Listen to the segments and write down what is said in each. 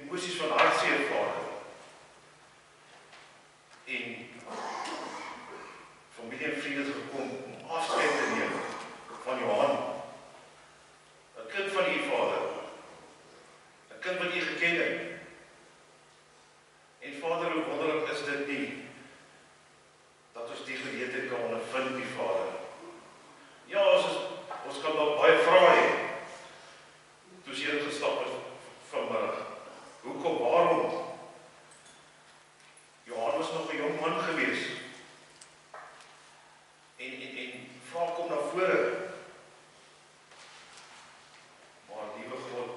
emosies van hartseer, Vader. En familie en vriende het gekom om afskeid te neem van Johan. 'n kind van U, Vader. 'n kind wat U geken het. En Vader, hoe wonderlik is dit nie, dat ons die geleentheid kan ondervind, die Vader. Ja, ons kan dalk baie vrae hê, toe ons hier gestap het vanmiddag. Hoekom, waarom? Johan was nog 'n jong man gewees. En vrae kom na vore. Maar liewe God,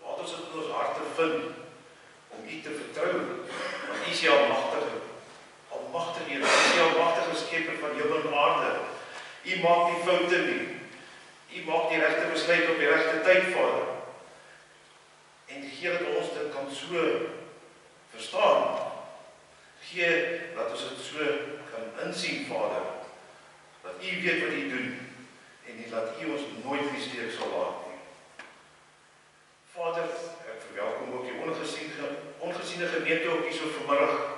laat ons dit in ons harte vind om U te vertrou, want U is die almagtige Here, U is die almagtige skepper van hemel en aarde. U maak nie foute nie. U maak die regte besluit op die regte tyd, Vader. En gee dat ons dit kan so verstaan. Gee dat ons dit so kan insien, Vader. Dat U weet wat U doen en nie laat U ons nooit in die steek sal laat nie. Vader, ek verwelkom ook die ongesiene gemeente ook hier so vanmiddag.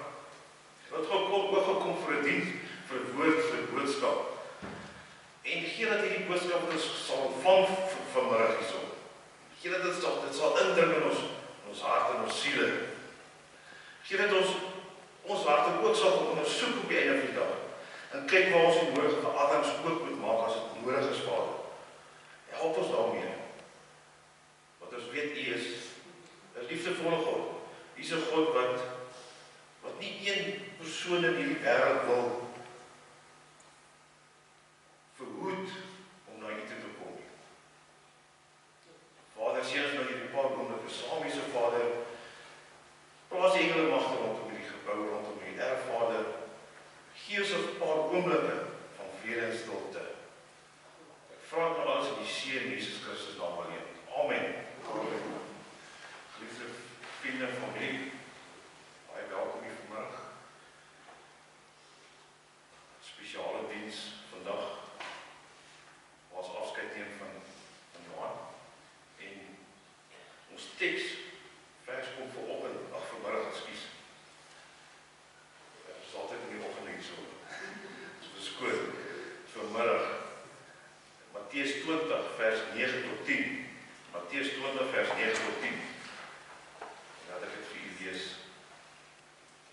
Wat ook gekom vir 'n diens, vir 'n woord, vir 'n boodskap. En gee dat hierdie boodskap wat ons sal ontvang vanmiddag hierso. Gee dat dit sal indring in ons harte en ons siele. Gee dat ons harte ook sal ondersoek op die einde van die dag. En kyk waar ons die nodige veranderings ook moet maak as dit nodig is, Vader. Help ons daarmee. Want ons weet U is 'n liefdevolle God. U is 'n God wat nie een persoon in hierdie wêreld wil verhoed om na U toe te kom. Vader, seën ons nou hierdie paar oomblikke saam hier, Vader. Plaas die engele magte rondom hierdie gebou, rondom hierdie erf, Vader. Gee ons 'n paar oomblikke van vrede en stilte. Ek vra dit nou alles in die Seun Jesus Christus naam alleen. Amen. Amen. Geliefde vriende en familie, baie welkom hier vanmiddag. Spesiale diens vandag, waar ons afskeid neem van Johan. En ons teks, vers kom vanoggend, vanmiddag, ekskuus. Dit is altyd in die oggend nie so. Dit is verskoon. Vanmiddag, Matteus 20, vers 9 tot 10. Matteus 20, vers 9 tot 10. En laat ek dit vir u lees.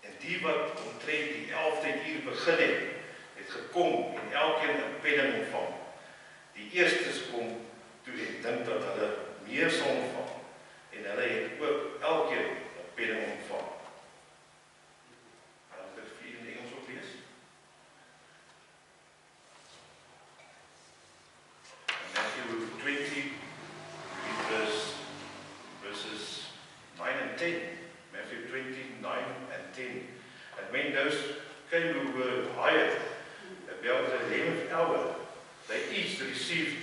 En die wat omtrent die 11de uur begin het gekom en elkeen 'n penning ontvang. Die eerstes kom toe en dink dat hulle meer sal ontvang. En hulle het ook elkeen 'n penning ontvang. Laat ek dit vir u in Engels oplees. Matthew 20, verses 9 and 10. Matthew 20, 9 and 10. And when those came who were hired about the 11th hour, they each received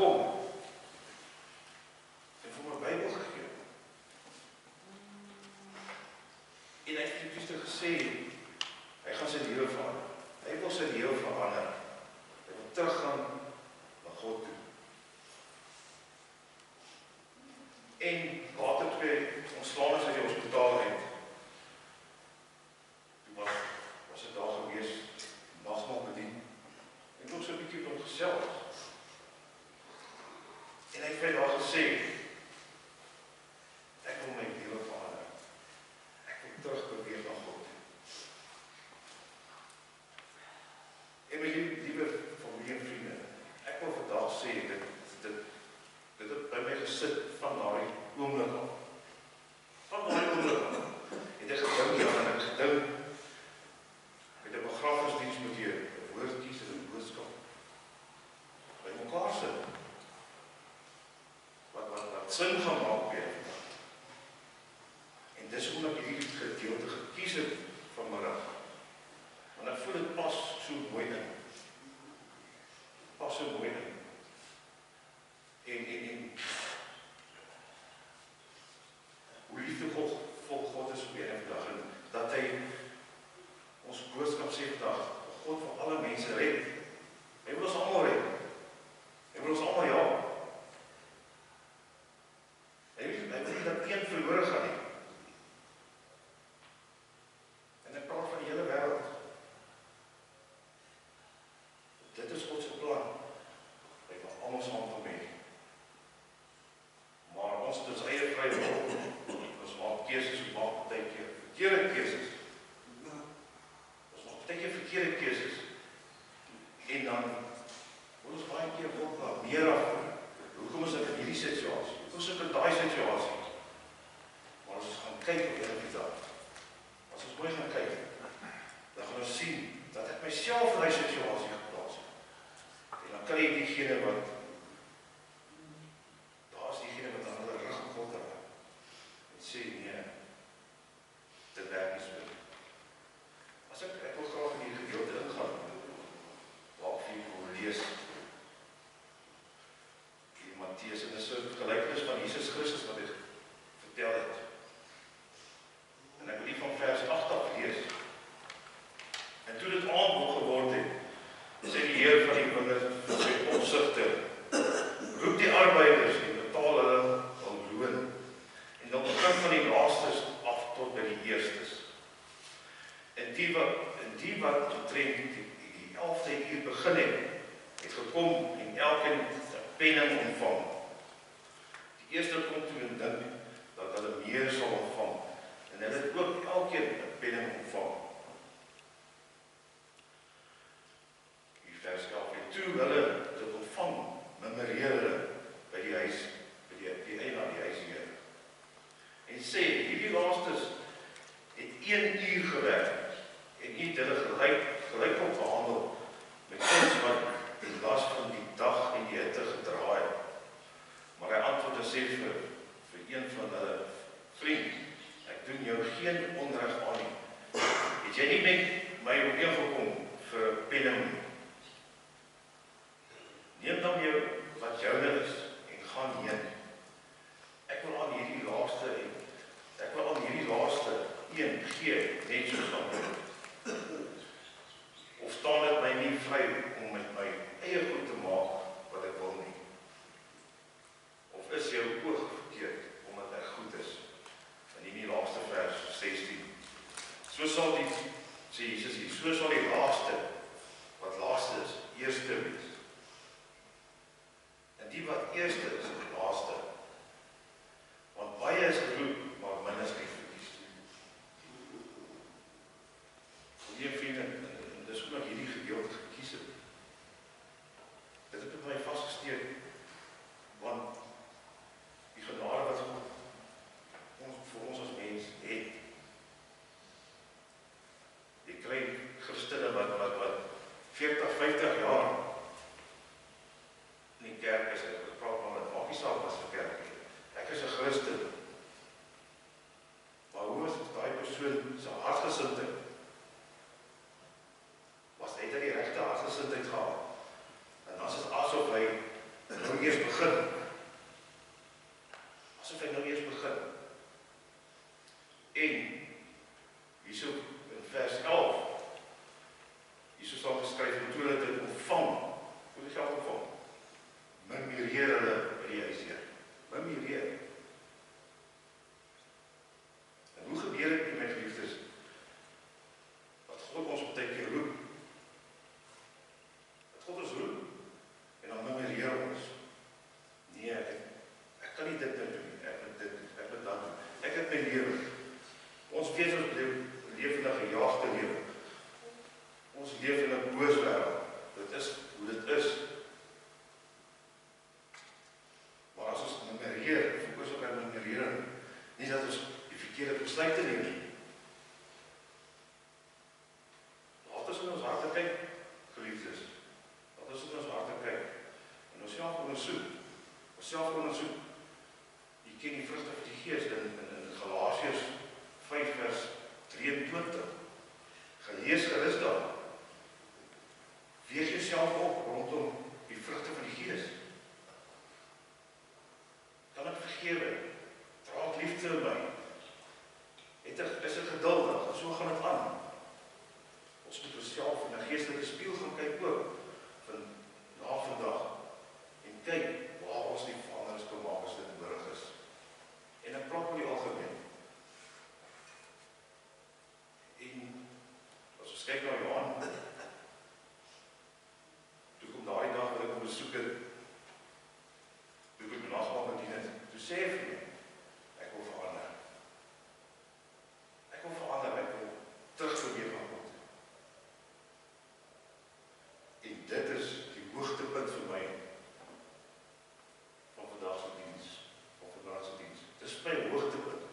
gekom en vir my Bybel gegee. En hy het vir die priester gesê, hy gaan sy lewe verander. Hy wil sy lewe verander. Hy wil teruggaan na God toe. En later toe ontslaan is uit die hospitaal uit. Toe was ek daar gewees, nagmaal bedien. Ek het ook so 'n bietjie met hom gesels. En hy het vir my daar gesê, ek wil my lewe verander. Ek wil terug beweeg na God. En my liewe familie en vriende, ek wil vandag sê, dit het by my gesit van daai oomblik af. Van daai oomblik af. Het ek gedink, en ek gedink, met 'n begrafnisdiens moet jy 'n woord kies en 'n boodskap by mekaar sit. Wat sin gaan maak weer. En dis omdat ek hierdie gedeelte gekies het vanmiddag. Want ek voel dit pas so mooi in. Pas so mooi in. En hoe liefdevol God is op hierdie dag, en dat hy ons boodskap sê vandag, God wil alle mense red. Hy wil ons almal red. Hy wil ons almal help. Hy wil nie dat een verlore gaan nie. En ek praat van die hele wêreld. Dit is God se plan. Hy wil almal saamkom hê. Maar ons het ons eie vrye wil. Ons maak keuses, ons maak baie keer verkeerde keuses. Ons maak baie keer verkeerde keuses. En dan wil ons baie keer God na meer af. Hoekom is ek in hierdie situasie? Hoekom is ek in daai situasie? Maar as ons gaan kyk op hierdie dag, as ons mooi gaan kyk, dan gaan ons sien dat ek myself in die situasie geplaas het. En dan kry ek diegene wat, daar is diegene wat aan hulle rug op God raak. En sê, nee, dit werk nie so. As ek wil graag in die gedeelte ingaan, waar ek wil lees, die Mattheus, en dit is 'n gelykenis van Jesus Christus wat hy vertel het. En ek wil die van vers 8 af lees. En toe dit aand geword het, sê die Heer van die wingerd vir sy opsigter, roep die arbeiders en betaal hulle hul loon, en dan begin van die laastes af tot by die eerstes. En die wat omtrent die 11de uur begin het gekom en elkeen 'n penning ontvang. Die eerste kom toe en dink dat hulle meer sal ontvang, en hulle het ook elkeen 'n penning ontvang. Vers 11, en toe hulle dit ontvang, memoreer hulle by die huis, by die einde aan die huisheer. En sê, hierdie laastes het 1 uur gewerk, en nie hulle gelyk op behandel, met ons wat die las van die dag en die hitte gedra het. Maar hy antwoord en sê vir een van hulle, vriend, ek doen jou geen onreg aan nie. Het jy nie met my ooreengekom vir 'n penning nie? Neem dan jou wat joune is en gaan heen. Ek wil aan hierdie laaste een gee, net soos aan my. Of staan dit my nie vry om met my eie goed te maak wat ek wil nie? Of is jou oog verkeerd omdat ek goed is? In die laaste vers 16. So sal die, sê Jesus hier, so sal die laaste, wat laaste is, eerste wees. En die wat eerste is, die laaste. Want baie is geroep, maar min is verkies. Goeie vriende, en dis omdat hierdie gedeelte gekies het. Dit het my vasgesteek, want die genade wat vir ons as mens het. Jy kry Christene wat 40, 50 jaar in die kerk is, ek praat maar met maak nie saak as vir kerk. Ek is 'n Christen. Maar hoe is daai persoon se hartgesindheid? Was hy die regte hartgesindheid gehad? En as dit asof hy nou nou eers begin. Asof hy nou eers begin. En hierso in vers 11, hierso staan geskryf, en toe hulle dit ontvang, hoe die geld ontvang, murmureer hulle by die huisheer. Murmureer. En hoe gebeur dit met my geliefdes? Dat God ons op tyd keer roep. Dat God ons roep. En dan murmureer ons. Nee, ek kan nie dit doen nie. Ek moet dit doen. Ek moet dat doen. Ek het my lewe. Ons weet ons leef in 'n gejaagde lewe. Ons leef in 'n boos wêreld. Dit is hoe dit is. Maar as ons murmureer, fokus op aan murmureer, nie dat ons die verkeerde besluite neem nie. Laat ons in ons harte kyk, geliefdes. Laat ons in ons harte kyk. En onsself ondersoek. Onsself ondersoek. Jy ken die vrugte van die Gees in Galasiërs 5 vers 23. Gelees gerus daar. Weeg jouself op rondom die vrugte van die Gees. Kan ek vergewe? Dra ek liefde in my? Is ek geduldig? En so gaan dit aan. Ons moet onsself in 'n geestelike spieël gaan kyk ook na vandag. En kyk waar ons die verandering kan maak as dit nodig is. En ek praat oor die algemeen. En as ons kyk na Johan, toe kom daardie dag wat ek hom besoek het, toe ek my nagmaal bedien het, toe sê hy vir my, ek wil verander. Ek wil verander, ek wil terugverweer van God. En dit is die hoogtepunt vir my van vandag se diens, van vandag se diens. Dit is my hoogtepunt.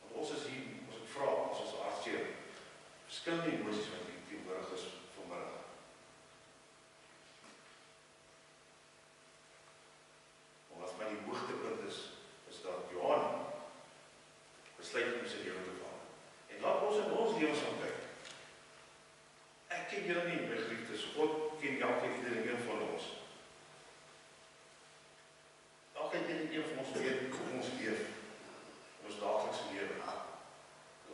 Want ons is hier, ons het vra, ons is hartseer, verskillende emosies wat hier teenwoordig is vanmiddag. Maar wat my die hoogtepunt is dat Johan besluit om sy lewe te verander. En laat ons in ons lewens gaan kyk. Ek ken julle nie, my geliefdes, God ken iedereen van ons. Een van ons weet hoe ons leef, in ons daaglikse lewe.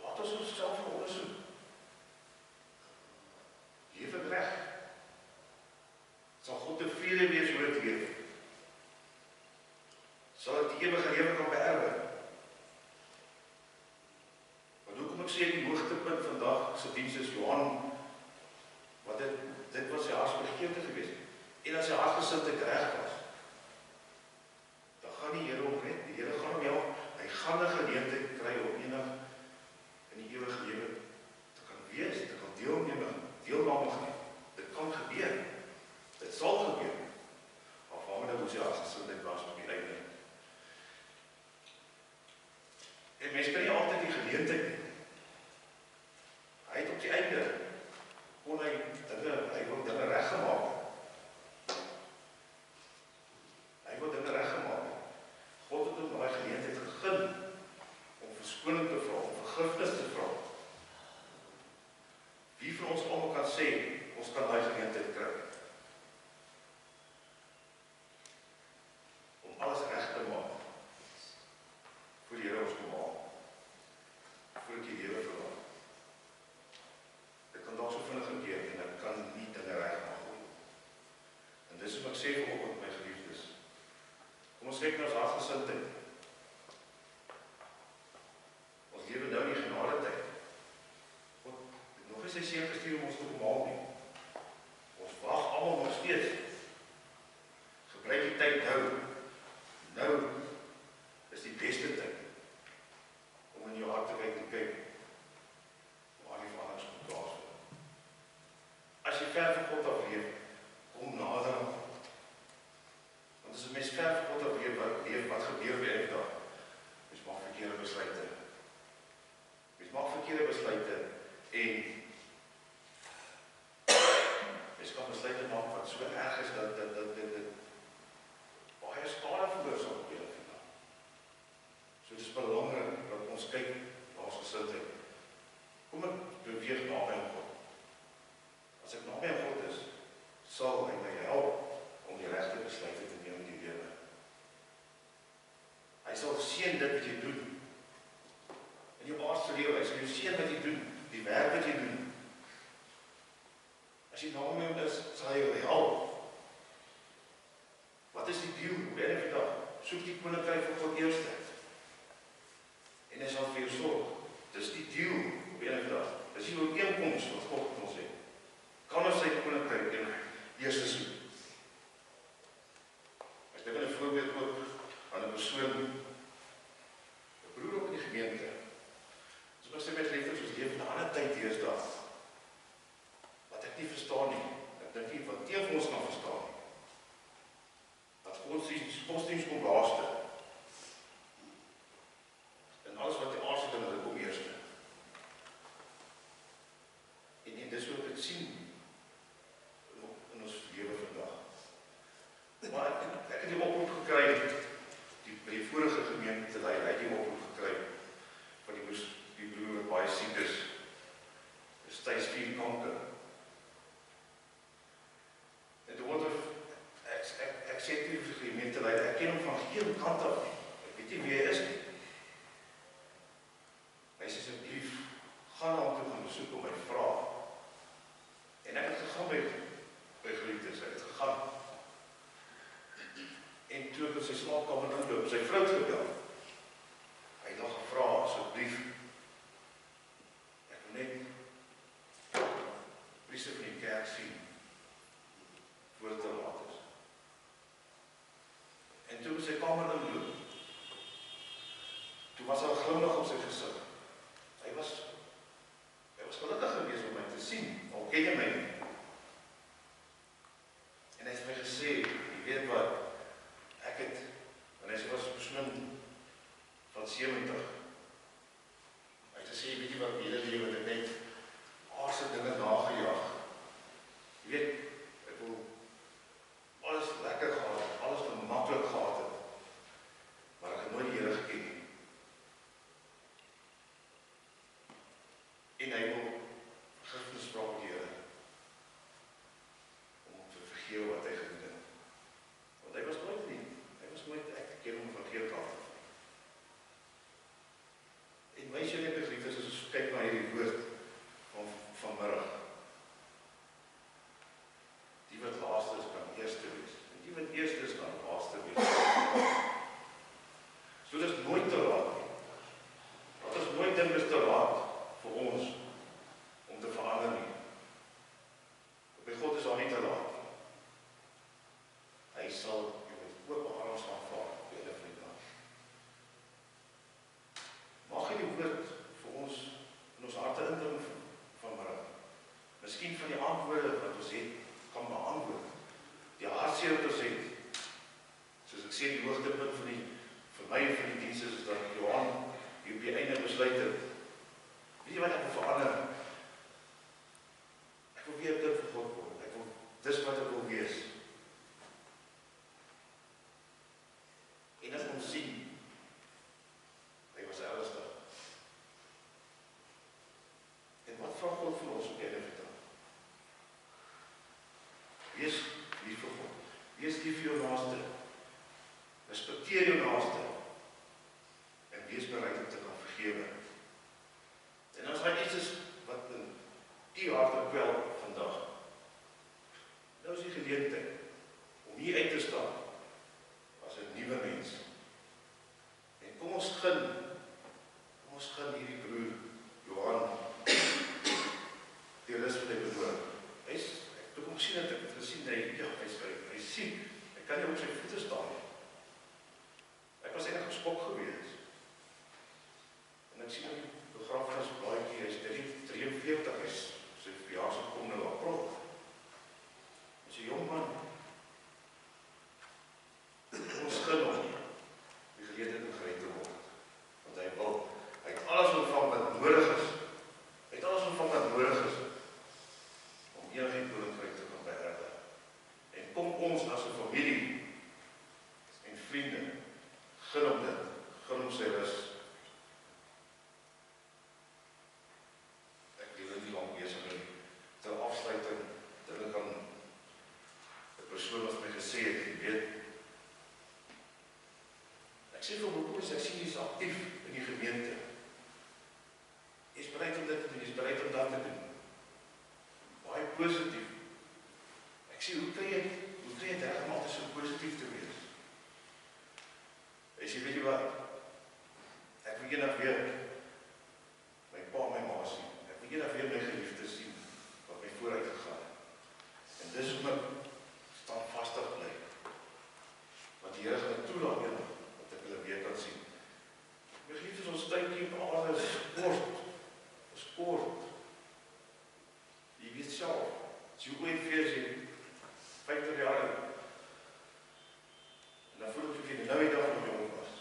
Laat ons onsself ondersoek. Leef ek reg? Sal God tevrede wees hoe ek leef? Sal ek die ewige lewe kan beerwe? Want hoekom ek sê die hoogtepunt vandag se diens is Johan, want dit was sy hartsbegeerte geweest. En as sy hartgesindheid reg was, dan gaan die Here hom red. Die Here gaan hom help. Hy gaan 'n geleentheid kry om eendag in die ewige lewe te kan wees, te kan deelname geneem. Dit kan gebeur. Dit sal gebeur. Afhangende hoe sy hartgesindheid was op die einde. En mens kan nie altyd die geleentheid nie. Hy het op die einde kon hy wil dinge reggemaak. Hy wil dinge reggemaak. God het hom daai geleentheid gegee om verskoning te vra, om vergifnis te vra. Wie van ons almal kan sê ons kan daai geleentheid kry om alles reg te maak vir die Here ons kom haal, vir die lewe verlaat. Dit kan dalk so vinnig gebeur en ek kan nie dinge regmaak nie. En dis wat ek sê vanoggend my geliefdes. Kom ons kyk na ons hartgesindheid. Ons lewe nou in die genade tyd. God het nog nie sy seun gestuur om ons te kom haal nie. Ons wag almal nog steeds. Gebruik die tyd nou. Nou is die beste tyd om in jou hart te kyk en kyk waar die verandering moet plaasvind. As jy ver van God af leef, kom nader aan God. Want as 'n mens ver van God af leef, wat gebeur by elke dag? Mens maak verkeerde besluite. Mens maak verkeerde besluite en mens kan besluite maak wat so erg is dat baie skade veroorsaak op jou lewe. So dit is belangrik dat ons kyk na ons gesindheid. Kom ek beweeg naby aan God. As ek naby aan God is, sal hy my help om die regte besluite te neem sal hy jou help. Wat is die deal? Op die einde van die dag, soek die koninkryk van God eerste. En hy sal vir jou sorg. Dis die deal op die einde van die dag. Dis die ooreenkoms wat God met ons het. Kan ons sy koninkryk en eerste soek. Ek dink aan 'n voorbeeld ook aan 'n persoon, 'n broer op in die gemeente. So was hy met liefde soos leef in 'n ander tyd deesdae. Wat ek nie verstaan nie. Ek dink nie wat een van ons kan verstaan nie. Dat godsdienst kom laaste. En alles wat die aardse dinge kom eerste. En dis wat ek sien in ons lewe vandag. Maar ek het die oproep gekry, by die vorige gemeente, dat hy die oproep gekry, van die broer wat baie siek is, stijgspierkanker. En toe word ek sê die gemeente, ek ken hom van geen kant af nie. Ek weet nie wie hy is nie. Hy sê asseblief, gaan na hom toe gaan besoek om my vra. En ek het gegaan by geliefdes, ek het gegaan. En toe ek in sy slaapkamer inloop, sy vrou gebel. Hy het nog gevra, asseblief, ek wil net priester van die kerk sien, voor het te laat is. En toe sy kamer inloop, toe was daar 'n glimlag op sy gesig. Hy was gelukkig geweest om my te sien, al ken jy my nie. En hy het my gesê, jy weet wat, en hy was 'n persoon van 70. Hy het gesê, weet jy wat, hele lewe het net aardse dinge nagejaag. Jy weet, ek wil alles lekker gehad, alles maklik gehad het, maar ek het nooit die Here geken nie. En hy wil vergifnis vra met die Here, om te vergewe wat hy gedoen het. Want hy was nooit nie, ek ken hom van geen kant af. En wys jy net geliefdes, as ons kyk na hierdie woord van vanmiddag, die wat laaste is, kan eerste wees. En die wat eerste is, kan laaste wees. So dit is nooit te laat nie. Wat is nooit ding is te laat vir ons om te verander nie. By God is daar nie te laat nie. Hy sal jou met oop arms aanvaar op die einde van die dag. Mag hy die woord vir ons in ons harte indring vanmiddag. Miskien van die antwoorde wat ons het, kan beantwoord. Die hartseer wat ons het. Soos ek sê, die hoogtepunt vir my en vir die dienste is dat Johan die op die einde besluit het. Weet jy wat ek wil verander? Ek wil weer 'n kind vir God word. Dis wat ek wil wees. En as ons sien, hy was ernstig. En wat vra God van ons op die einde van die dag? Wees lief vir God. Wees lief vir jou naaste. Respekteer jou naaste. En wees bereid om te kan vergewe. En as daar iets is wat in die hart kwel vandag, nou is die geleentheid om hier uit te staan as 'n nuwe mens. En kom ons gun hierdie broer Johan die rus wat hy benodig. Toe kom sien dat ek het gesien, hy sien, hy kan nie op sy voete staan nie. Ek was eintlik geskok geweest. En ek sien die begrafenisblaadjie, hy is 43, hy is sy verjaarsdag kom nou April. Hy is 'n jong man. Ons gun hom die geleentheid om gered te word. Want hy het alles ontvang wat nodig is. Hy het alles ontvang wat nodig is om enige koninkryk te kan beërdig. En kom ons as 'n familie en vriende, gun hom dit, gun hom sy rus. Ek wil nie lang besig nie. Ter afsluiting, dink ek aan 'n persoon wat my gesê het, jy weet, ek sê vir Boekhoes, ek sien jy is aktief in die gemeente. Jy is bereid om dit te doen, jy is bereid om dat te doen. Baie positief. Ek sê, hoe kry jy reg om altyd so positief te wees? Hy sê, weet jy wat? Ek wil eendag weer my pa en my ma sien. Ek wil eendag weer my geliefdes sien, wat my vooruit gegaan het. En dis hoe ek standvastig bly. Want die Here gaan my toelaat eendag, dat ek hulle weer kan sien. My geliefdes, ons tydjie op aarde is kort. Jy weet self, as jy ooit 50 jaar oud, en dan voel ek of jy nou die dag nog jong was.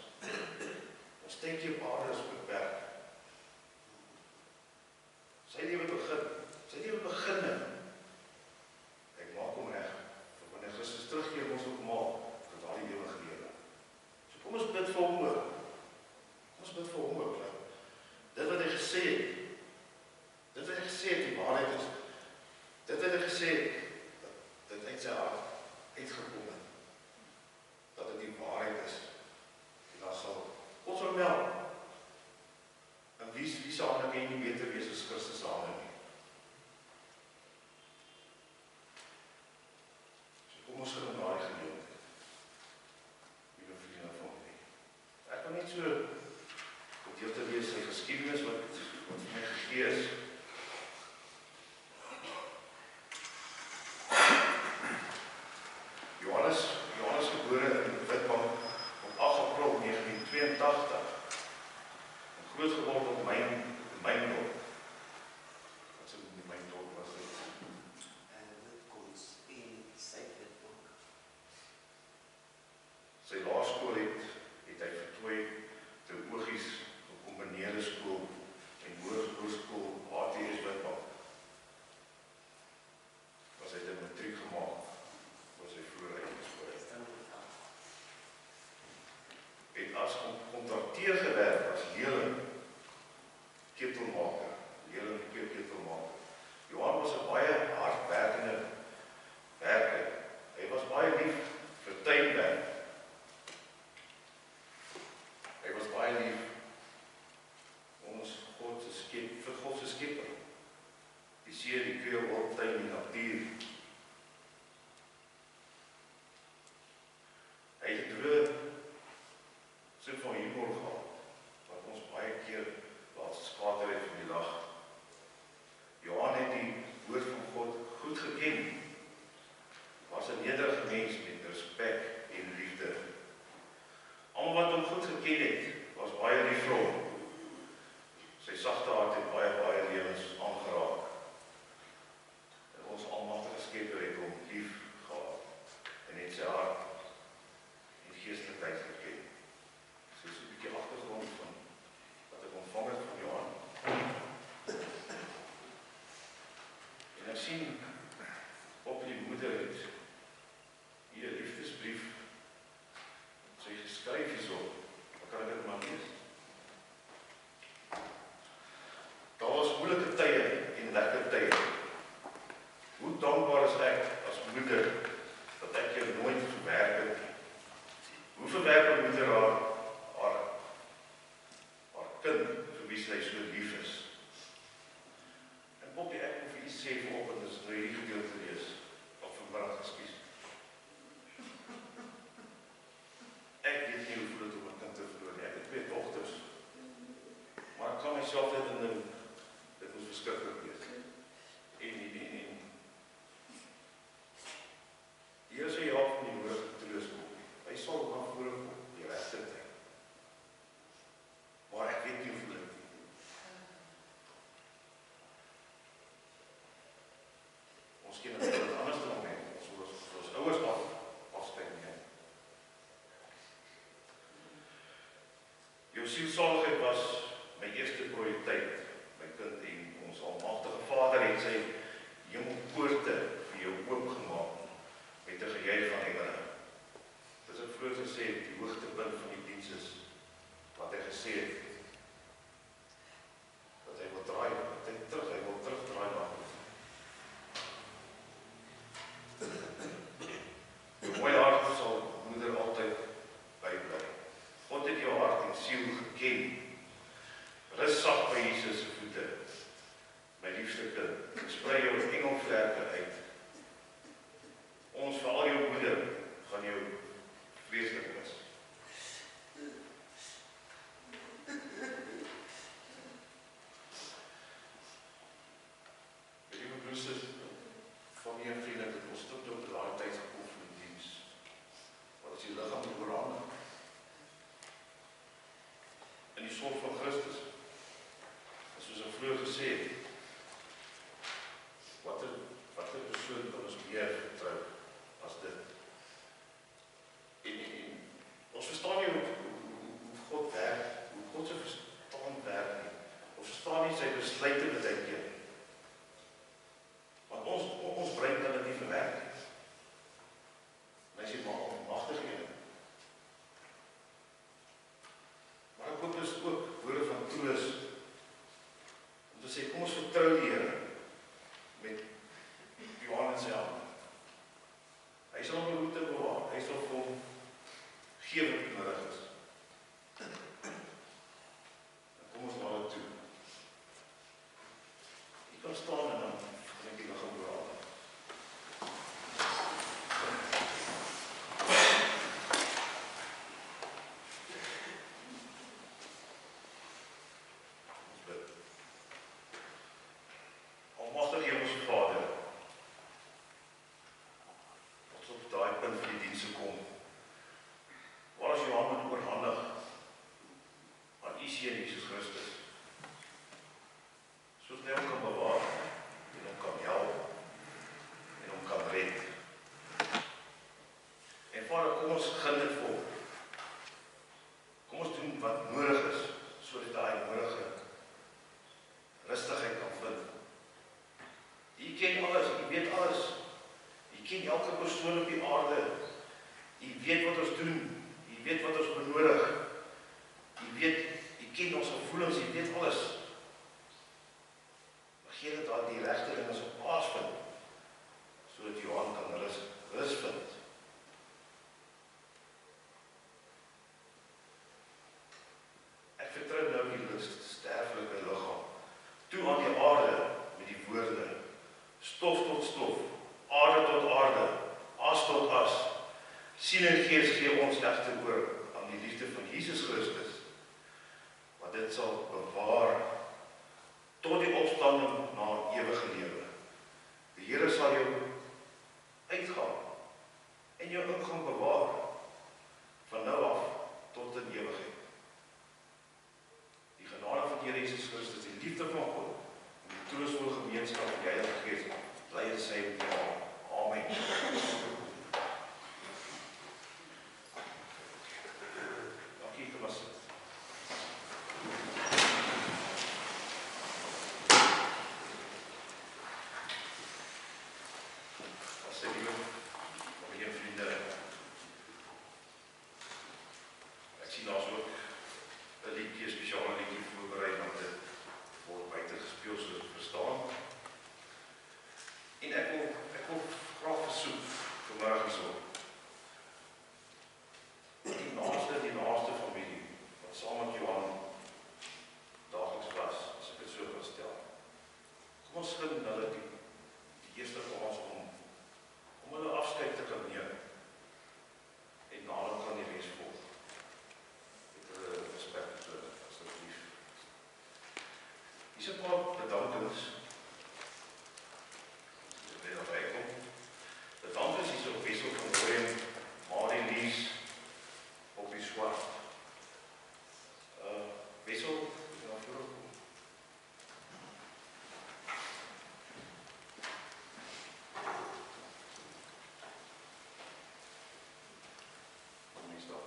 Ons tydjie op aarde is beperk. Sy lewe begin. Ek maak hom reg, vir wanneer Christus terugkeer, ons ook maak, vir al die lewe gelewe. So kom ons bid vir hom ook. Dit wat hy gesê het, die waarheid is, dit wat hy gesê het, dat uit sy hart uitgekom het, dat dit die waarheid is, en dan sal ons vermeld, en wie sal hande kan jy nie beter wees as Christus hande nie. So kom ons gaan daai gedeelte, liewe vriende van my. Ek kan net so gedeelte lees sy geskiedenis wat vir my gegee is. Johannes gebore in Witbank op 8 April 1982. En groot geword op Myndorp. Wat sê die Myndorp was dit? Witkoms in Suid-Witbank. Sy laerskool het hy voltooi teologies gekombineerde skool en hoërskool HTS Witbank. Was hy dit matriek gemaak, was hy vroeër uitgespoor. Het as kontrakteur gewerk as leerling ketelmaker. Johan was 'n baie hardwerkende werker. Hy was baie lief vir tuinwerk. Hy was baie lief vir God se skepper. Die see, die kreel, wolktuin, die natuur. Hy het 'n droë sin van humor gehad, wat ons baie keer laat skater het van die lag. Johan het die woord van God goed geken. Was 'n nederige mens met respek en liefde. Almal wat hom goed geken het, was baie lief vir hom. Sy sagte hart het baie lewens aangeraak. En ons almagtige Skepper het hom lief gehad en het sy hart en geestelikheid geken. So is 'n bietjie agtergrond van wat ek ontvang het van Johan. En ek sien op die moeder het hier 'n liefdesbrief. Sy geskryf hierso. Wat kan ek dit maar lees? Daar was moeilike tye en lekker tye. Hoe dankbaar is ek as moeder dat ek jou nooit verwerp het nie. Hoe verwerp 'n moeder haar kind vir wie sy so lief is? En Bobbie, ek moet vir u sê vanoggend is nou hierdie gedeelte lees, of vanmiddag geskies. Ek weet nie hoe voel dit om 'n kind te verloor nie. Ek het 2 dogters. Maar ek kan myself net indink, dit moes verskriklik wees. En die Here sê help van die nodige troos kom. Hy sal na vore kom, die regte tyd. Maar ek weet nie hoe voel dit nie. Ons ken dit wat anders dan my. Ons ouers afspreek nie. Jou sielsaligheid was my eerste prioriteit, my kind, en ons almagtige Vader het sy hemelpoorte vir jou oopgemaak met 'n gejuig van engele. Dis ek vroeër gesê het, die hoogtepunt van die diens is wat hy gesê het, dat hy wil terugdraai na God. Jou mooi hart sal moeder altyd bybly. God het jou hart en siel geken. Rus sag by Jesus se voete. My liefste kind, sprei jou engelvlerke uit gee wat nodig is. Kom ons laat dit toe. Jy kan staan en dan dink jy nog gaan oorhaal. Ons bid. Almagtige Hemelse Vader, ons op daai punt van die dienste kom, waar as jou hand moet oorhandig aan U Seun Jesus Christus, sodat hy hom kan bewaar, en hom kan help, en hom kan red. En Vader, kom ons gun dit vir hom. Kom ons doen wat nodig is, sodat hy nodige rustigheid kan vind. U ken alles, U weet alles. U ken elke persoon op die aarde. U weet wat ons doen, U weet wat ons benodig. U ken ons gevoelens, U weet alles. Maar gee dat daar die regte ding is op plaas vind, sodat Johan kan rus vind. Ek vertrou nou die sterflike liggaam toe aan die aarde met die woorde: stof tot stof, aarde tot aarde, as tot as. Siel en gees gee ons egter oor aan die liefde van Jesus Christus, wat dit sal bewaar tot die opstanding na ewige lewe. Die Here sal jou uitgaan en jou ingang bewaar van nou af tot in ewigheid. Die genade van die Here Jesus Christus, die liefde van God en die troostvolle gemeenskap van die Heilige Gees bly en sy met jou. Amen. Dankie, kom maar sit. As sy lieve, nog een vriende, ek sien daar is ook 'n liedjie, 'n spesiale liedjie voorberei, want dit word buite gespeel, soos ek verstaan. En ek wil graag versoek vanmiddag so. Die naaste familie, wat saam met Johan daagliks was, as ek dit so kan stel. Kom ons gun hulle die eerste kans om hulle afskeid te kan neem. En nader kan die res volg. Met hulle respek te hulle, asseblief. Hier is 'n paar bedankings. De dankens is op Wessel van Rooyen, Marie Lies, op die swart. Wessel, is nou voorgekom. Kom nie stap.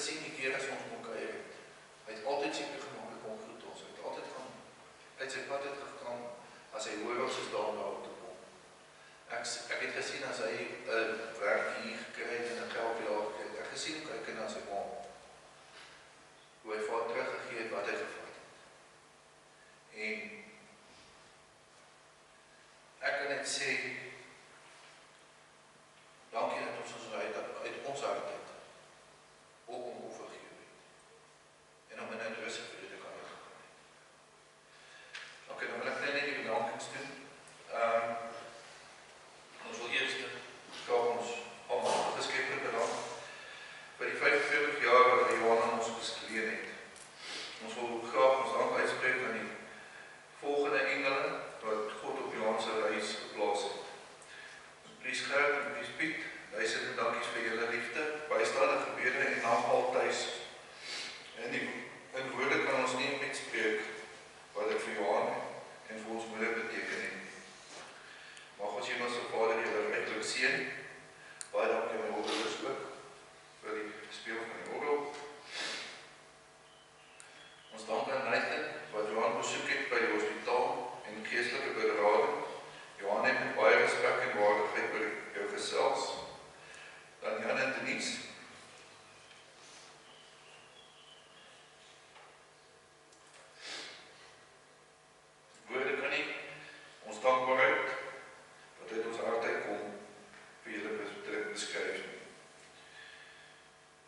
gesien die keer as ons kon kuier het. Hy het altyd seker gemaak ek kon groet ons. Hy het altyd gaan uit sy pad het gegaan as hy hoor ons is daar om daar te kom. Ek het gesien as hy werk hier gekry het en 'n geld daar gekry het. Ek gesien hoe kyk na sy ma. Hoe hy vir haar teruggegee het wat hy gevat het. En ek kan net sê dankie dat ons uit ons hart het ook om overgegee het. En om in 'n rus en vrede kan gegaan het. Okay, dan wil ek net die bedankings doen. Ons wil eers graag ons almal geskeplik bedank vir die 45 jaar wat die Johan aan ons gesleen het. Ons wil graag ons dank uitspreek aan die volgende engele wat God op Johan se reis geplaas het. Pries Gert en Pries Piet, duisende dankies vir julle liefde, bystaande gebede en nagmaal tuis. In woorde kan ons nie uitspreek wat dit vir Johan en vir ons moeder beteken het. Mag ons Hemelse Vader julle ryklik seën. Baie dankie aan my ouers ook vir die speel van die orgel. Ons dank aan Nathan wat Johan besoek het by die hospitaal en geestelike berading. Johan het met baie respek en waardigheid by jou gesels. Dan Jan en Denise. Woorde kan nie ons dankbaarheid wat uit ons hart uitkom vir julle beskryf nie.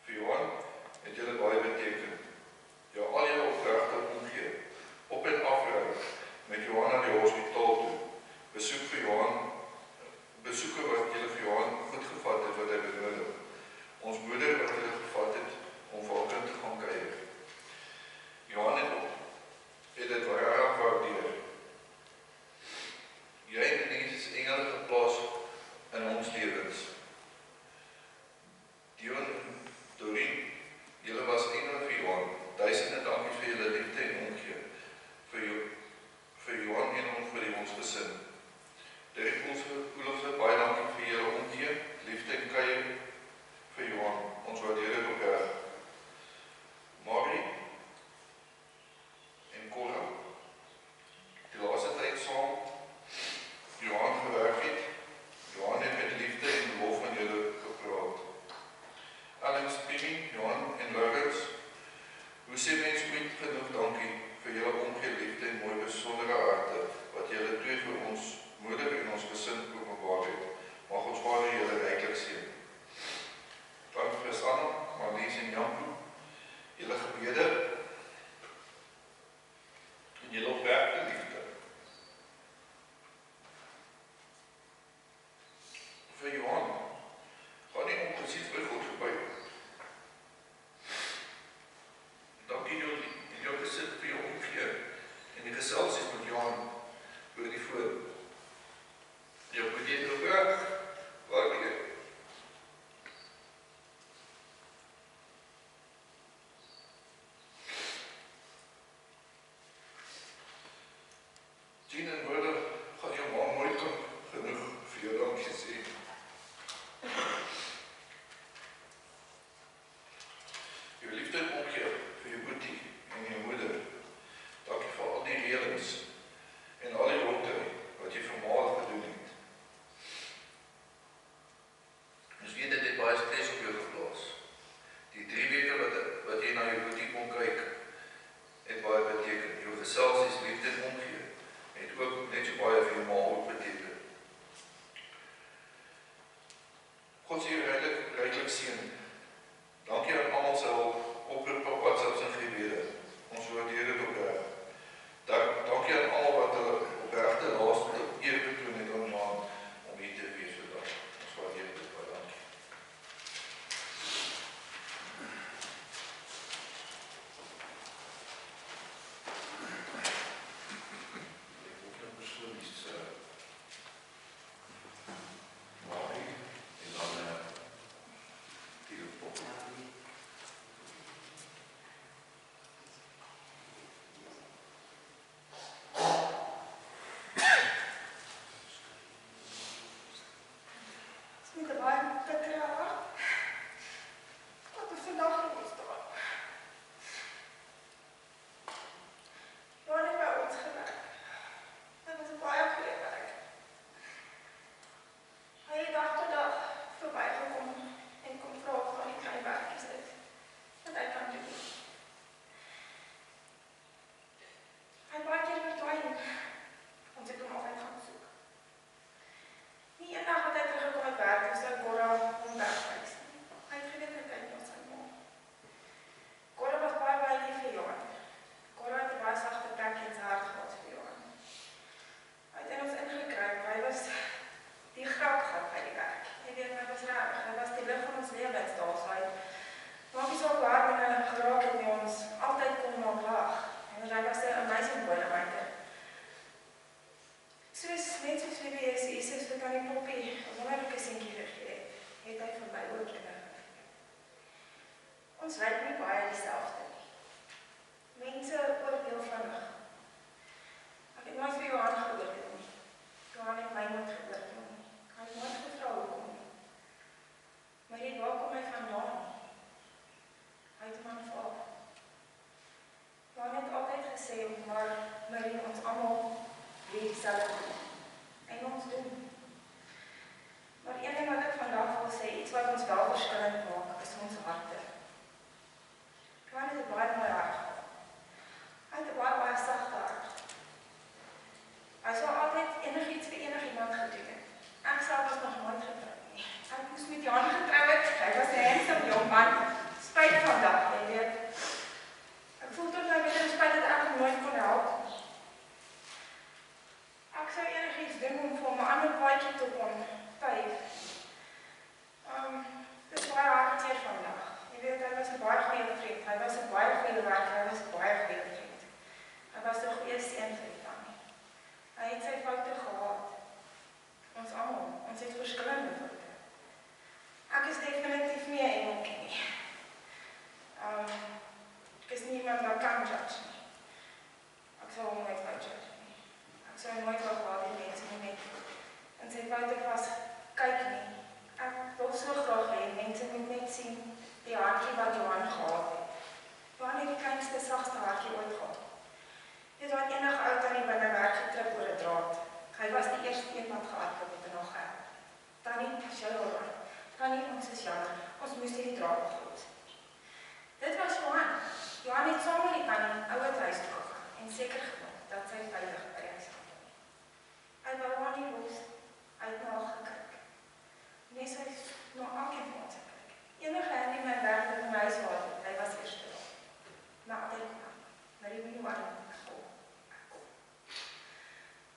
Vir Johan het julle baie beteken. Jou al julle opdragte omgee, op en afry met Johan na die hospitaal toe. Besoeke wat julle vir Johan goed gevat het wat hy benodig. Ons moeder wat julle gevat het om vir haar kind te gaan kuier. Johan het dit rarig waardeer. Jy en Jesus engele geplaas in ons lewens. Dion en Dorien, julle was engele vir Johan. Duisende dankies vir julle liefde en omgee. Vir Johan en vir ons gesin. Derek Oelofse, baie dankie vir julle omgee, liefde en kuier vir Johan. Ons waardeer dit opreg. Marie en Cora, die laaste tyd saam Johan gewerk het. Johan het met liefde en lof van julle gepraat. Alex, Pini, Johan en Lawrence, hoe sê mens goed genoeg dankie vir julle omgee, liefde en mooi besondere harte, wat julle twee vir ons moeder en ons gesin openbaar het. Mag ons Vader julle ryklik seën. Dank vir Anna, Marlies en Jan, julle gebede en julle opwerkte liefde. Vir Johan, gaan nie ongesiens by God verby. Dankie in jou gesin vir jou omgee en die geselsies met Johan oor die voor. Jou moet jy oorwerk, waardeer. Ons lyk nie baie dieselfde nie. Mense oordeel vinnig. Ek het nooit vir Johan geoordeel nie. Johan het my nooit geoordeel nie. Hy het nooit gevra hoekom nie. Maar weet waar kom hy vandaan nie? Hy het hom aanvaar. Johan het altyd gesê, maar Marie, ons almal weet dieselfde doen. En ons doen. Maar een ding wat ek vandag wil sê, iets wat ons wel verskillend maak, is ons harte. Johan het 'n baie mooi hart gehad. Hy het 'n baie sagte hart. Hy sou altyd enigiets vir enigiemand gedoen het. Ek self was nog nooit getroud nie. Ek moes met Johan getrou het. Hy was 'n handsome jong man. Spyt vandag, jy weet. Ek voel tot my met 'n spyt dat ek hom nooit kon help. Ek sou enigiets doen om vir hom 'n ander paadjie te kon vyf. Dit is baie hartseer vandag. Jy weet, hy was 'n baie goeie vriend. Hy was 'n baie goeie werker. Hy was 'n baie goeie vriend. Hy was 'n goeie seun vir die tannie. Hy het sy foute gehad. Ons almal. Ons het verskillende foute. Ek is definitief nie 'n engeltjie nie. Ek is nie iemand wat kan judge nie. Ek sal hom nooit wou judge nie. Ek sal nooit wou gehad die mense nie net en sy foute was kyk nie. Ek wil so graag hê mense moet net sien die hartjie wat Johan gehad het. Johan het die kleinste, sagste hartjie ooit gehad. Dit wat enige ou tannie binne werk getrip oor 'n draad. Hy was die eerste een wat gehardloop het en nog gehelp. Tannie, as jy al raai. Tannie, ons is jammer. Ons moes die draad opgelos. Dit was Johan. Johan het saam met die tannie ouer huis toe gegaan en seker gemaak dat sy veilig by die huis gaan. Hy wou haar nie los. Hy het na haar gekyk. Nee, sy is na elkeen van ons gekyk. Enige hen die my werk in my huis gehad het, hy was eerste daar. Maar altyd kwam. Maar die Johan kom.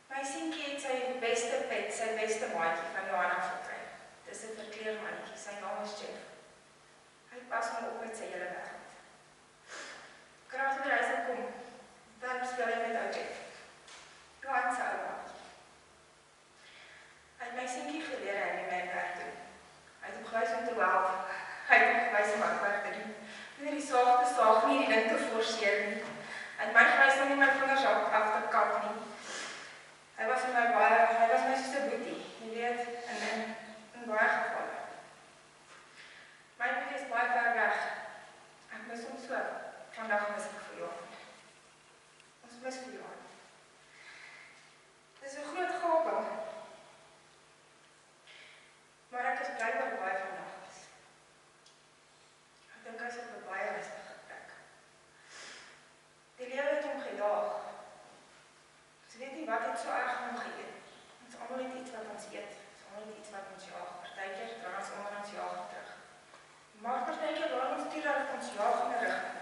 My seentjie het sy beste pet, sy beste maatjie van Johanna gekry. Dis 'n verkleermannetjie, sy naam is Jeff. Hy pas hom op met sy hele wêreld. Kraag wanneer hy sal kom, dan speel hy met ou Jeff. Johan se ou maatjie. Hy het my seentjie geleer hy my werk doen. Hy het hom gewys om te help. Hy het hom gewys om werk te doen. Nie die saag te saag nie, die ding te forceer nie. Hy het my gewys om nie my vingers af te kap nie. Hy was my soos 'n boetie, jy weet, in baie gevalle. My boetie is baie ver weg. Ek mis hom so. Vandag mis ek vir Johan. Ons mis vir Johan. Dis 'n groot gaping. Maar ek is bly oor baie vandag is. Ek dink hy is op 'n baie rustige plek. Die lewe het hom gejaag. Ons weet nie wat het so erg hom geëet. Ons almal het iets wat ons eet. Ons almal het iets wat ons jaag. Partykeer draai ons onder ons jaag terug. Maar partykeer laat ons toe dat ons jaag in 'n rigting.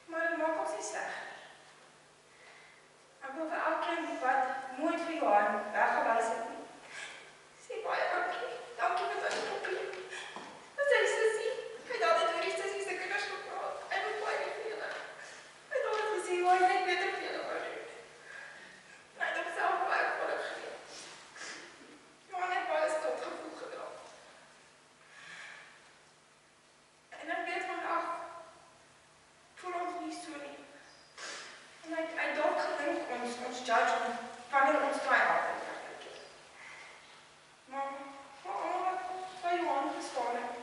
Maar dit maak ons nie sleg. Ek wil vir elkeen wat nooit vir Johan weggewys het nie. Sê baie dankie. Dankie vir daai kopie. Wat sê sussie? Hy het altyd oor die sussie se kinders gepraat. Hy het baie lief vir julle. Hy het altyd gesê hoe hy net beter vir julle wou doen. Hy het homself baie gelukkig gegee. Johan het baie skuldgevoel gedra. En ek weet vandag voel ons nie so nie. En hy dalk gedink ons judge hom wanneer ons try altyd. Maar almal wat by Johan gestaan het,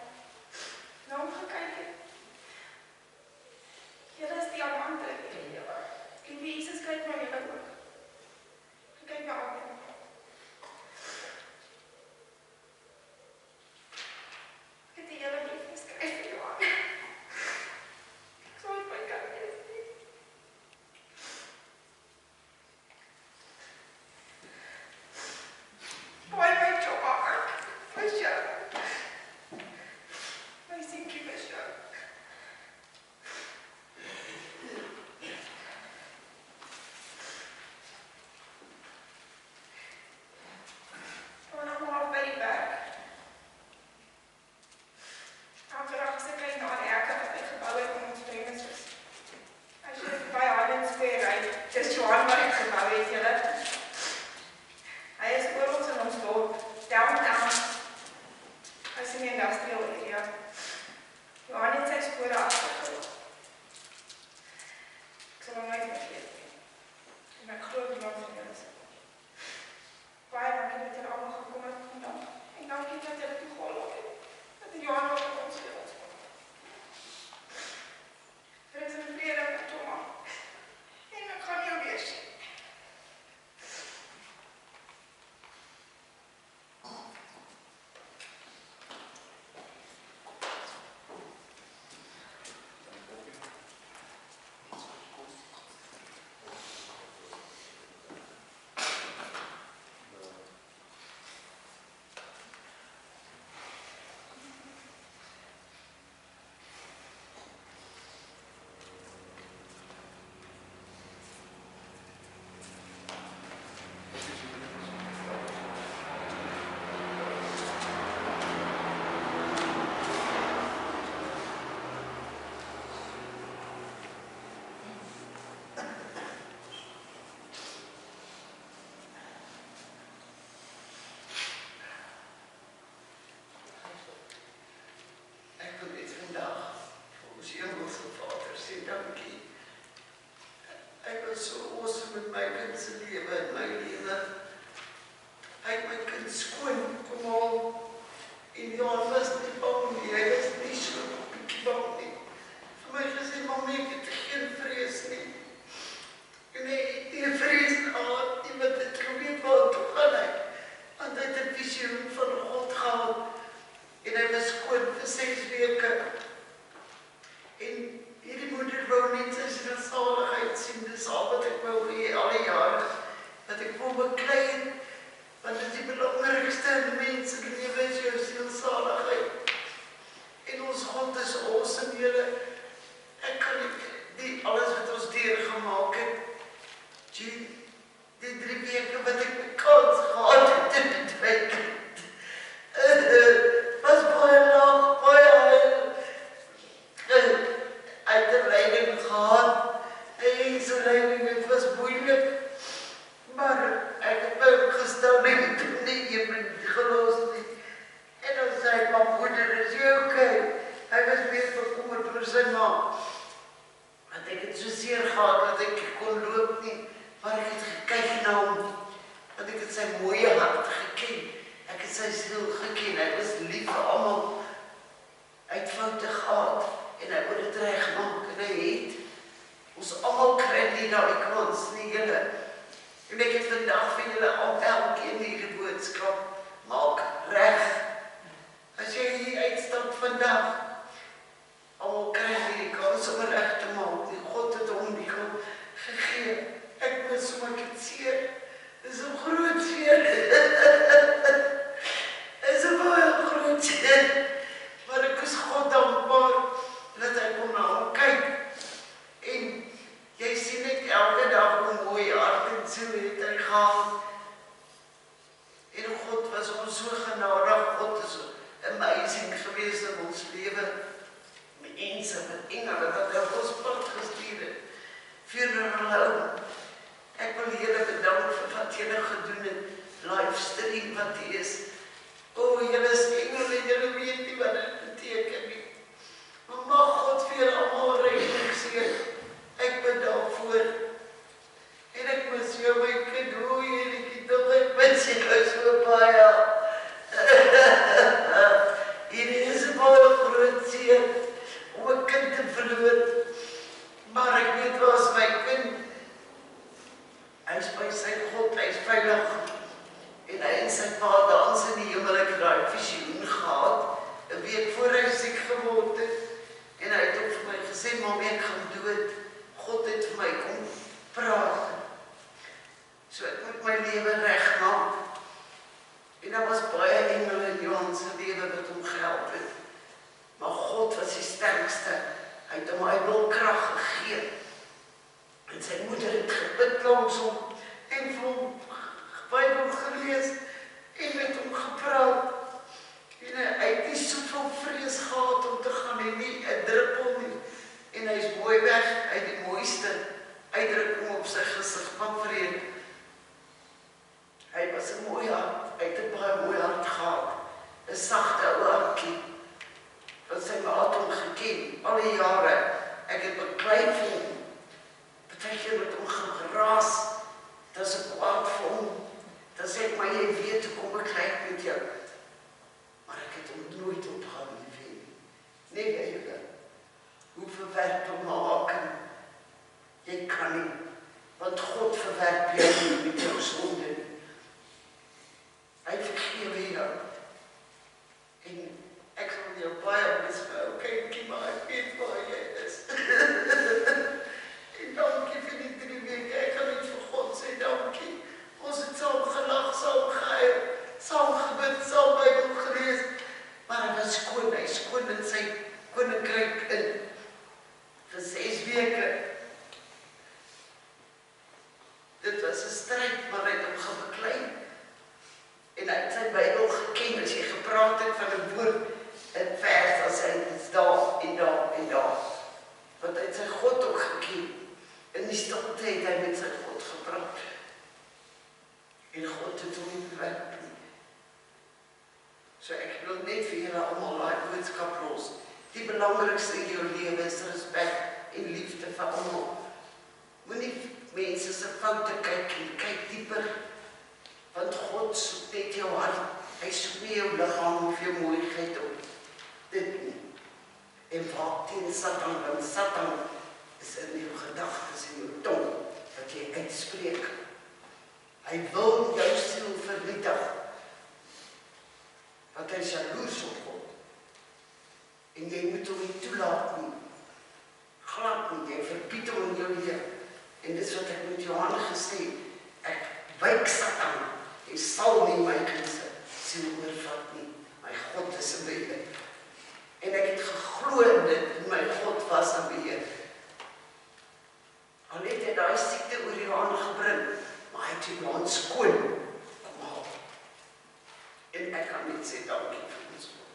na hom gekyk het. Julle is diamante in die lewe. Liewe Jesus, kyk na julle ook. Kyk na almal. Ek het die hele brief geskryf vir Johan. Ek sal het my kan lees nie. Boy, my Johan, mis jou. My seentjie mis jou. Van hom af by die werk. Aanvraag sy kyk na die hekke wat hy gebou het om ons premises. As jy by Highland Square ry, dis Johan wat het gebou het, julle. Hy is oorals in ons dorp, downtown. Hy is in die industrial area. Johan het sy spore agtergelaat. Ek sal hom nooit vergeet nie. En ek glo die Lord van julle se. Baie dankie dat julle almal gekom het vandag. En dankie dat julle toegehoor het. Dat die Johan ook op ons lewens kom. Vrees en vrede met Thomas. En ek gaan jou weer sien. Ek wil net vandag vir ons Hemelse Vader sê dankie. Hy was so awesome met my kind se lewe en my lewe. Hy het my kind skoon kom haal. En Johan was nie bang nie, hy was nie so bietjie bang nie. Vir my gesê, mami, ek het geen vrees nie. En hy het nie vrees gehad nie, want het geweet waar toe gaan hy. Want hy het 'n visioen van God gehad. En hy was skoon vir 6 weke. En hierdie moeder wou net sy sielsaligheid sien. Dis al wat ek wou hê al die jare. Dat ek wou beklei het. Want dit is die belangrikste in mense lewe is jou sielsaligheid. En ons God is awesome, julle. Ek kan nie alles wat ons deurgemaak het. Die 3 weke wat ek my kans gehad het in die 2 kind. Was baie lang, baie uitleiding gehad. En so leiding, het was moeilik. Maar ek het my opgestel nie, ek het nie iemand gelos nie. En dan sê hy, maar moeder, is jy okay? Hy was meer bekommerd oor sy ma. Want ek het so seer gehad, dat ek kon loop nie. Maar ek het gekyk na hom. Want ek het sy mooie hart geken. Ek het sy siel geken, hy was lief vir almal. Hy het foute gehad en hy wou dit regmaak en hy het. Ons almal kry nie daai kans nie, julle. En ek het vandag vir julle al elkeen hierdie boodskap maak reg. As jy hier uitstap vandag, almal kry hierdie kans om reg te maak. Die God het hom die kans gegee. Ek mis hom, ek het seer. Dis 'n groot seer. Is 'n baie groot seer. Maar ek is God dankbaar dat hy kon na hom kyk. En jy sien net elke dag hoe mooi hart en so het hy gehad. En God was ons so genadig. God is amazing geweest in ons lewe. Mense met engele wat hy op ons pad gestuur het. Funeral. Ek wil julle bedank vir wat julle gedoen het. Livestream wat hier is. O, julle is engele, julle weet nie wat dit beteken nie. Maar mag God vir julle almal reinig sien. Ek bid daarvoor. En ek mis jou, my kind, hoe jy tog, ek mis jou so baie. Hierdie is 'n baie groot seer om 'n kind te verloor. Maar ek weet waar is my kind. Hy is by sy God, hy is veilig. En hy en sy pa dans in die hemel, ek het daai visioen gehad, 'n week voor hy siek geword het. En hy het ook vir my gesê, mami, ek gaan dood. God het vir my kom praat. So ek moet my lewe regmaak. En daar was baie engele in Johan se lewe wat hom gehelp het. Maar God was die sterkste. Hy het hom Bybelkrag gegee. En sy moeder het gebid langs hom en vir hom Bybel gelees en met hom gepraat. En hy het nie soveel vrees gehad om te gaan en nie 'n druppel nie. En hy is mooi weg, hy het die mooiste uitdrukking op sy gesig van vrede. Hy was 'n mooi hart, hy het 'n baie mooi hart gehad. 'n sagte ou hartjie. Want sy ma het hom geken. kindjie, maar ek weet waar jy is. En dankie vir die 3 weke. Ek kan net vir God sê dankie. Ons het saam gelag, saam gehuil, saam gebid, saam Bybel gelees. Maar hy was skoon, hy skoon in sy koninkryk in vir 6 weke. Dit was 'n stryd, maar hy het hom gebeklei. En hy het sy Bybel geken, as jy gepraat het van 'n woord in vers, dan sê hy, dit is daar en daar en daar. Want hy het sy God ook geken. In die stilte het hy met sy God gepraat. En God het hom nie bewerk nie. So ek wil net vir julle almal daai boodskap los. Die belangrikste in jou lewe is respek en liefde vir almal. Moenie mense se foute kyk en kyk dieper. Want God soek net jou hart. Hy soek nie jou liggaam of jou mooiheid op. Dit nie. En waak teen Satan, want Satan is in jou gedagtes en jou tong wat jy uitspreek. Hy wil jou siel vernietig. Want hy is jaloers op God. En jy moet hom nie toelaat nie. Glad nie, jy verbied hom in jou lewe. En dis wat ek met Johan gesê, ek wyk Satan, jy sal nie my siel oorvat nie. My God is in beheer. En ek het geglo in dit, en my God was in beheer. Al het hy daai siekte oor Johan gebring, maar hy het Johan skoon kom haal. En ek kan net sê dankie vir ons God.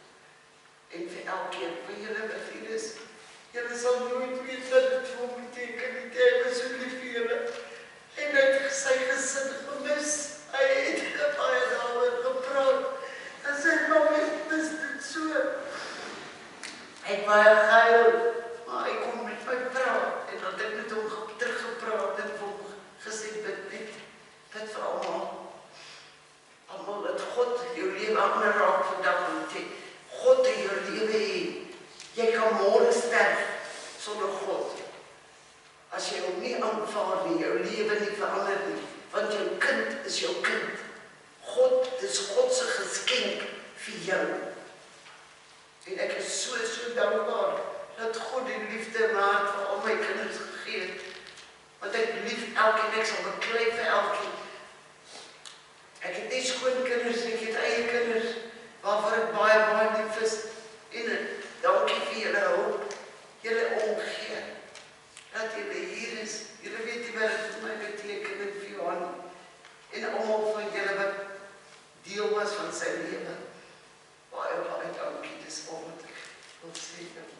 En vir elkeen van julle wat hier is, julle sal nooit weet wat dit vir hom beteken nie. Hy was so lief vir julle. En hy het sy gesin gemis. Hy het baie daaroor gepraat. En sy mamma mis dit so. Hy het baie gehuil, maar hy kon met my praat. En dat ek met hom teruggepraat en vir hom gesê, bid net, bid vir almal. Almal dat God jou lewe aanraak vandag en sê, God in jou lewe hê. Jy kan môre sterf sonder God. As jy hom nie aanvaar nie, jou lewe nie verander nie, want jou kind is jou kind. God, dis God se geskenk vir jou. En ek is so dankbaar dat God die liefde in my hart vir al my kinders gegee het. Want ek lief elkeen, ek sal beklei vir elkeen. Ek het nie skoonkinders, ek het eie kinders, waarvoor ek baie lief is. En dankie vir julle hulp, julle omgee, dat julle hier is. Julle weet nie wat dit vir my beteken en vir Johan. En almal van julle wat deel was van sy lewe. Baie dankie, dis al wat ek wil sê, dankie.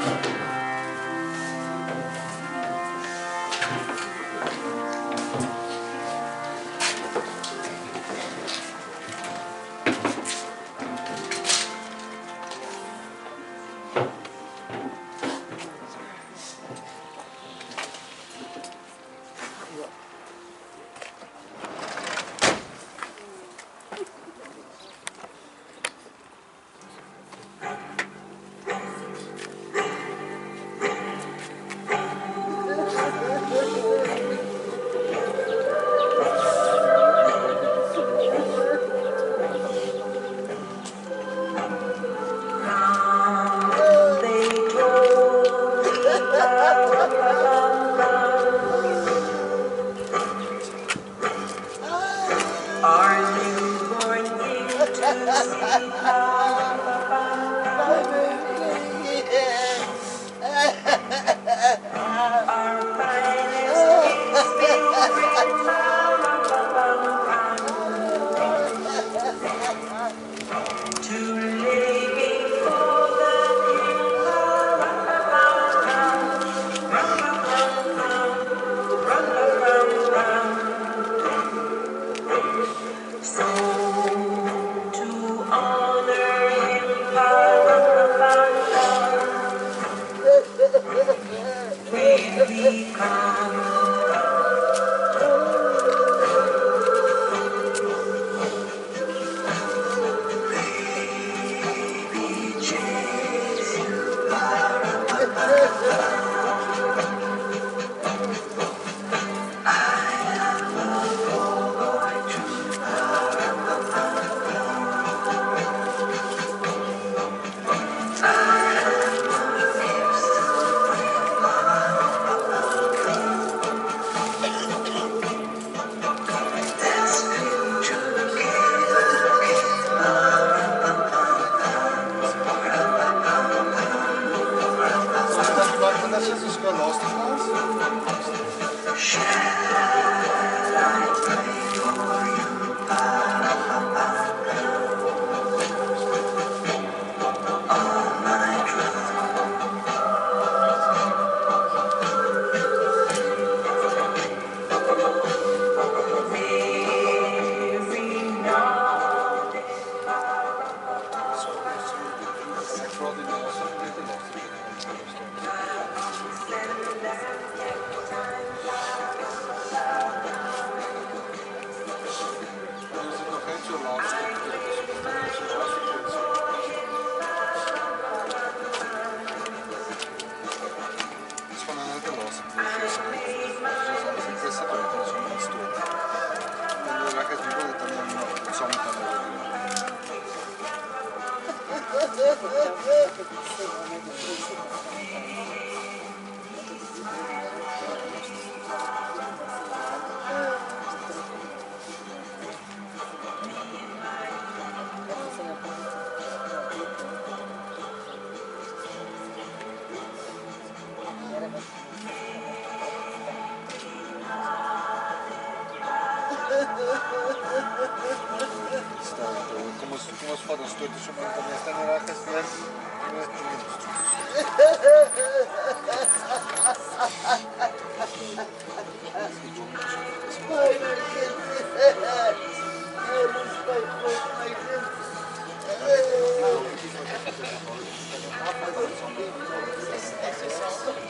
Thank you.